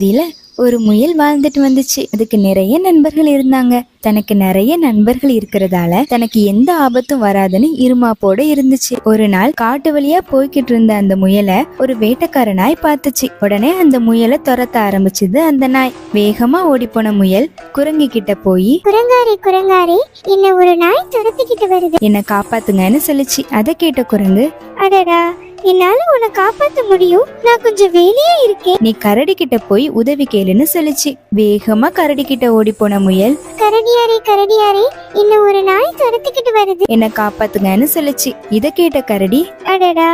இதுல ஒரு முயல் வாழ்ந்துட்டு வந்துச்சு. அதுக்கு நிறைய நண்பர்கள் இருந்தாங்க. தனக்கு நிறைய நண்பர்கள் இருக்கிறதால தனக்கு எந்த ஆபத்தும் வராதுன்னு இருமாப்போட இருந்துச்சு. ஒரு நாள் காட்டு வழியா போய்கிட்டு இருந்த அந்த முயலை ஒரு வேட்டைக்கார நாய் பார்த்துச்சு. உடனே அந்த முயலை துரத்த ஆரம்பிச்சது அந்த நாய். வேகமா ஓடி போன முயல் குரங்கு கிட்ட போய், குரங்காரி குரங்காரி, என்ன ஒரு நாய் துரத்திக்கிட்டு வருது, என்ன காப்பாத்துங்கன்னு சொல்லிச்சு. அதை கேட்ட குரங்கு, அடடா, என்னால உன்னை காப்பாத்த முடியும், நான் கொஞ்சம் வேலையா இருக்கேன், நீ கரடி கிட்ட போய் உதவி கேளுன்னு சொல்லிச்சு. வேகமா கரடி கிட்ட ஓடி போன முயல், கரடியாரே கரடியாரே, என்ன ஒரு நாய் துரத்திக்கிட்டு வருது, என்ன காப்பாத்துங்கன்னு சொல்லிச்சு. இதை கேட்ட கரடி, அடடா,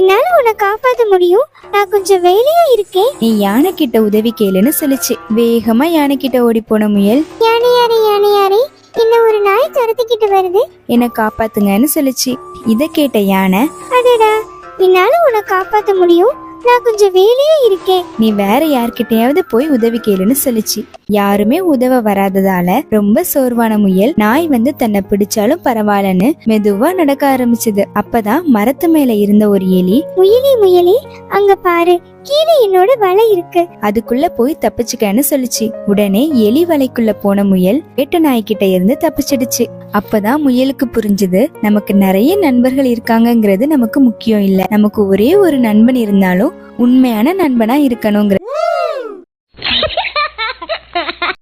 என்னால உன்னை காப்பாத்த முடியும், நான் கொஞ்சம் வேலையா இருக்கேன், நீ யானை கிட்ட உதவி கேளுன்னு சொல்லிச்சு. வேகமா யானை கிட்ட ஓடி போன முயல், யானையாரே யானையாரே, என்ன ஒரு நாய் துரத்திக்கிட்டு வருது, என்ன காப்பாத்துங்கன்னு சொல்லிச்சு. இதை கேட்ட யானை, அடடா, என்னால உன்னை காப்பாத்த முடியும், நான் கொஞ்சம் வேலையா இருக்கேன், நீ வேற யார்கிட்டயாவது போய் உதவி கேளுன்னு சொல்லிச்சு. யாருமே உதவ வராததால ரொம்ப சோர்வான முயல் நாய் வந்து தன்னை பிடிச்சாலும் பரவாயில்லன்னு மெதுவா நடக்க ஆரம்பிச்சது. அப்பதான் மரத்து மேல இருந்த ஒரு எலி, முயலி முயலி, அங்க பாரு, கீழே என்னோட வலை இருக்கு, அதுக்குள்ள போய் தப்பிச்சுக்கன்னு சொல்லிச்சு. உடனே எலி வலைக்குள்ள போன முயல் வேட்டு நாய்கிட்ட இருந்து தப்பிச்சிடுச்சு. அப்பதான் முயலுக்கு புரிஞ்சது, நமக்கு நிறைய நண்பர்கள் இருக்காங்கங்கிறது நமக்கு முக்கியம் இல்ல, நமக்கு ஒரே ஒரு நண்பன் இருந்தாலும் உண்மையான நண்பனா இருக்கணுங்கிற